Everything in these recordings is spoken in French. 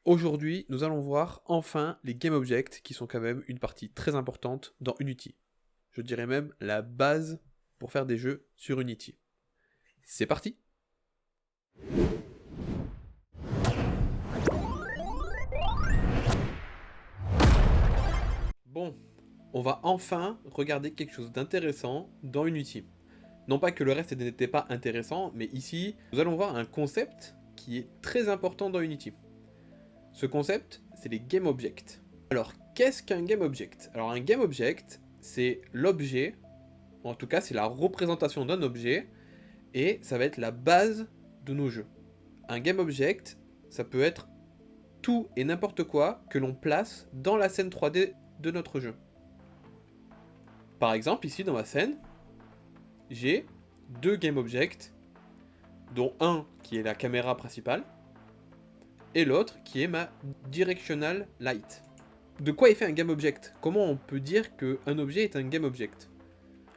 Aujourd'hui, nous allons voir enfin les GameObjects qui sont quand même une partie très importante dans Unity. Je dirais même la base pour faire des jeux sur Unity. C'est parti! Bon, on va enfin regarder quelque chose d'intéressant dans Unity. Non pas que le reste n'était pas intéressant, mais ici, nous allons voir un concept qui est très important dans Unity. Ce concept, c'est les GameObjects. Alors, qu'est-ce qu'un GameObject? Alors, un GameObject, c'est l'objet, en tout cas, c'est la représentation d'un objet, et ça va être la base de nos jeux. Un GameObject, ça peut être tout et n'importe quoi que l'on place dans la scène 3D de notre jeu. Par exemple, ici dans ma scène, j'ai deux GameObjects, dont un qui est la caméra principale, et l'autre qui est ma Directional Light. De quoi est fait un GameObject? Comment on peut dire qu'un objet est un GameObject?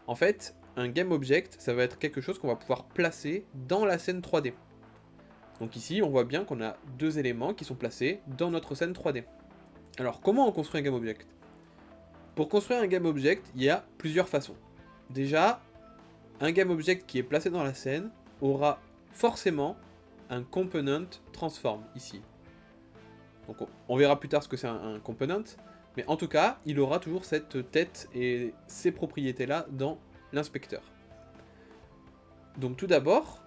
En fait, un GameObject, ça va être quelque chose qu'on va pouvoir placer dans la scène 3D. Donc ici, on voit bien qu'on a deux éléments qui sont placés dans notre scène 3D. Alors, comment on construit un GameObject? Pour construire un GameObject, il y a plusieurs façons. Déjà, un GameObject qui est placé dans la scène aura forcément un Component Transform, ici. Donc on verra plus tard ce que c'est un Component, mais en tout cas, il aura toujours cette tête et ces propriétés-là dans l'inspecteur. Donc tout d'abord,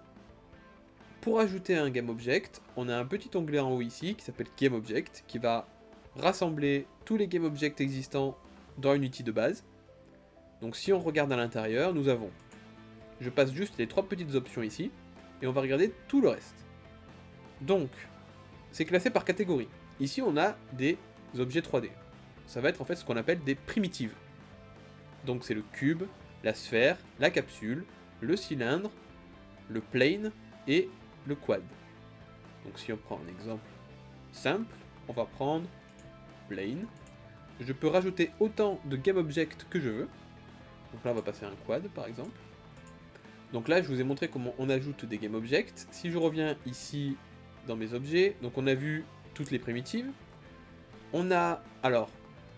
pour ajouter un GameObject, on a un petit onglet en haut ici qui s'appelle GameObject, qui va rassembler tous les GameObjects existants dans Unity de base. Donc si on regarde à l'intérieur, nous avons... Je passe juste les trois petites options ici, et on va regarder tout le reste. Donc, c'est classé par catégorie. Ici, on a des objets 3D. Ça va être en fait ce qu'on appelle des primitives. Donc c'est le cube, la sphère, la capsule, le cylindre, le plane et le quad. Donc si on prend un exemple simple, on va prendre plane. Je peux rajouter autant de GameObjects que je veux. Donc là, on va passer à un quad par exemple. Donc là, je vous ai montré comment on ajoute des GameObjects. Si je reviens ici dans mes objets, donc on a vu toutes les primitives. On a, alors,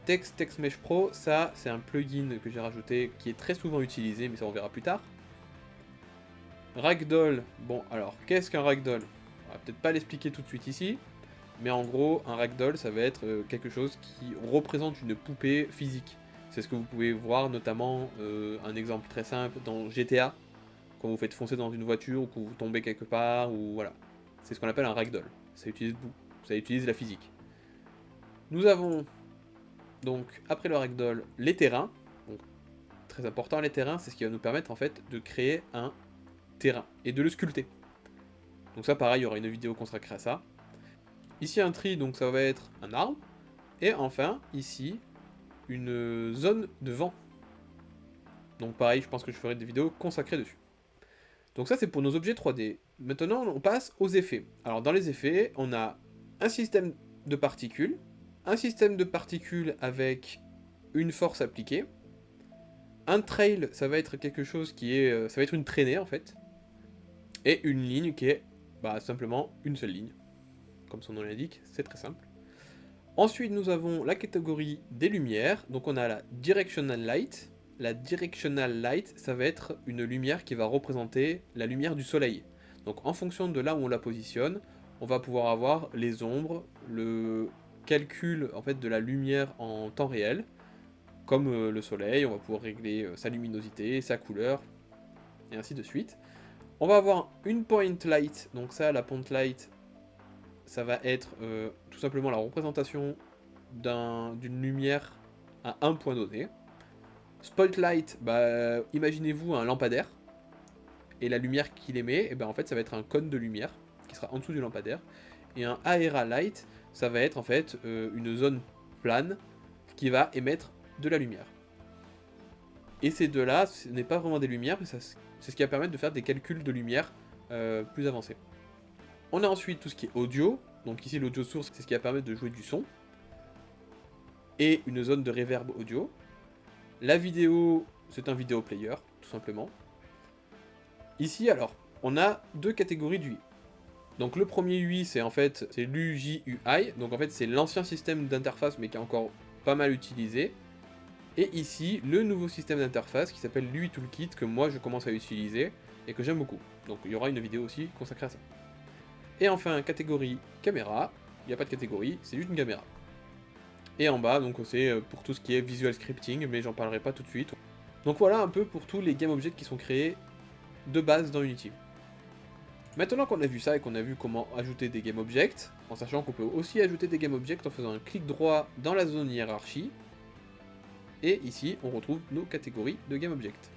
Text Mesh Pro, ça c'est un plugin que j'ai rajouté qui est très souvent utilisé, mais ça on verra plus tard. Ragdoll, bon alors, qu'est-ce qu'un Ragdoll? On va peut-être pas l'expliquer tout de suite ici, mais en gros, un Ragdoll ça va être quelque chose qui représente une poupée physique. C'est ce que vous pouvez voir notamment, un exemple très simple dans GTA, quand vous faites foncer dans une voiture ou que vous tombez quelque part, ou voilà. C'est ce qu'on appelle un Ragdoll, ça utilise la physique. Nous avons donc, après le ragdoll, les terrains. Donc, très important, les terrains, c'est ce qui va nous permettre en fait de créer un terrain et de le sculpter. Donc ça, pareil, il y aura une vidéo consacrée à ça. Ici, un tree, donc ça va être un arbre. Et enfin, ici, une zone de vent. Donc pareil, je pense que je ferai des vidéos consacrées dessus. Donc ça, c'est pour nos objets 3D. Maintenant, on passe aux effets. Alors dans les effets, on a un système de particules, un système de particules avec une force appliquée. Un trail, ça va être quelque chose qui est... ça va être une traînée en fait. Et une ligne qui est simplement une seule ligne. Comme son nom l'indique, c'est très simple. Ensuite, nous avons la catégorie des lumières. Donc on a la Directional Light. La Directional Light, ça va être une lumière qui va représenter la lumière du soleil. Donc en fonction de là où on la positionne, on va pouvoir avoir les ombres, le calcul en fait de la lumière en temps réel. Comme le soleil, on va pouvoir régler sa luminosité, sa couleur, et ainsi de suite. On va avoir une point light, donc ça, la point light, ça va être tout simplement la représentation d'une lumière à un point donné. Spotlight, imaginez-vous un lampadaire, et la lumière qu'il émet, en fait ça va être un cône de lumière, qui sera en dessous du lampadaire. Et un Aera Light, ça va être en fait une zone plane, qui va émettre de la lumière. Et ces deux-là, ce n'est pas vraiment des lumières, mais c'est ce qui va permettre de faire des calculs de lumière plus avancés. On a ensuite tout ce qui est audio, donc ici l'audio source, c'est ce qui va permettre de jouer du son. Et une zone de reverb audio. La vidéo, c'est un vidéo player, tout simplement. Ici, alors, on a deux catégories d'UI. Donc le premier UI, c'est en fait c'est l'UJUI, donc en fait c'est l'ancien système d'interface mais qui est encore pas mal utilisé. Et ici, le nouveau système d'interface qui s'appelle l'UI Toolkit que moi je commence à utiliser et que j'aime beaucoup. Donc il y aura une vidéo aussi consacrée à ça. Et enfin, catégorie caméra, il n'y a pas de catégorie, c'est juste une caméra. Et en bas, donc c'est pour tout ce qui est visual scripting, mais j'en parlerai pas tout de suite. Donc voilà un peu pour tous les GameObjects qui sont créés de base dans Unity. Maintenant qu'on a vu ça et qu'on a vu comment ajouter des GameObjects, en sachant qu'on peut aussi ajouter des GameObjects en faisant un clic droit dans la zone hiérarchie, et ici on retrouve nos catégories de GameObjects.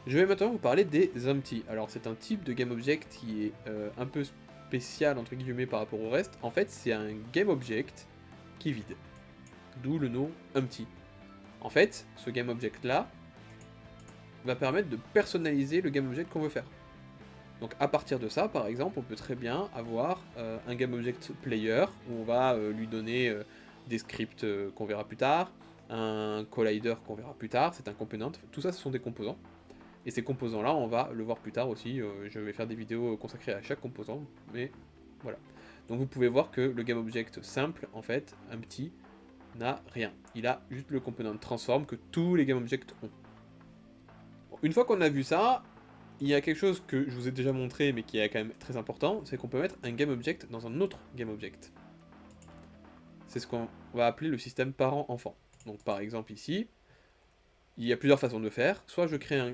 Je vais maintenant vous parler des empty. Alors c'est un type de GameObject qui est un peu spécial entre guillemets par rapport au reste. En fait c'est un GameObject qui est vide. D'où le nom empty. En fait, ce GameObject là va permettre de personnaliser le GameObject qu'on veut faire. Donc à partir de ça, par exemple, on peut très bien avoir un GameObject player où on va lui donner des scripts qu'on verra plus tard, un collider qu'on verra plus tard, c'est un component, tout ça ce sont des composants. Et ces composants-là, on va le voir plus tard aussi, je vais faire des vidéos consacrées à chaque composant, mais voilà. Donc vous pouvez voir que le GameObject simple, en fait, un petit, n'a rien. Il a juste le component transform que tous les GameObjects ont. Bon, une fois qu'on a vu ça, il y a quelque chose que je vous ai déjà montré mais qui est quand même très important, c'est qu'on peut mettre un GameObject dans un autre GameObject. C'est ce qu'on va appeler le système parent-enfant. Donc par exemple ici, il y a plusieurs façons de faire. Soit je crée un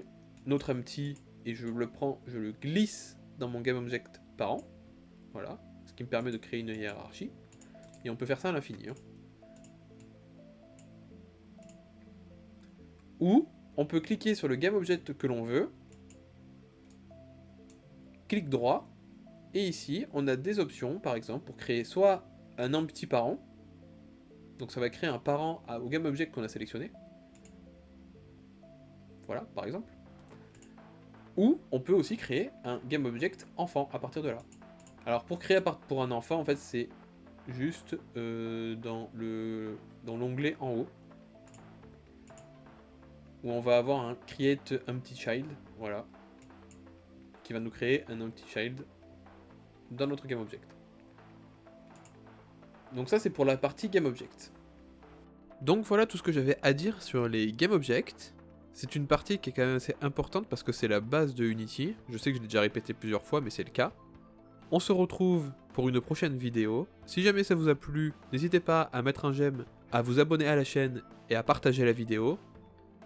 autre empty et je le prends, je le glisse dans mon GameObject parent. Voilà, ce qui me permet de créer une hiérarchie. Et on peut faire ça à l'infini. Hein. Ou on peut cliquer sur le GameObject que l'on veut, clic droit, et ici on a des options par exemple pour créer soit un empty parent, donc ça va créer un parent au GameObject qu'on a sélectionné, voilà par exemple, ou on peut aussi créer un GameObject enfant à partir de là. Alors pour créer pour un enfant en fait c'est juste dans l'onglet en haut, où on va avoir un create empty child, voilà, qui va nous créer un empty child dans notre GameObject. Donc ça c'est pour la partie GameObject. Donc voilà tout ce que j'avais à dire sur les GameObjects. C'est une partie qui est quand même assez importante parce que c'est la base de Unity. Je sais que je l'ai déjà répété plusieurs fois mais c'est le cas. On se retrouve pour une prochaine vidéo. Si jamais ça vous a plu, n'hésitez pas à mettre un j'aime, à vous abonner à la chaîne et à partager la vidéo.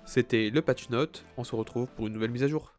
C'était le Patch Note, on se retrouve pour une nouvelle mise à jour.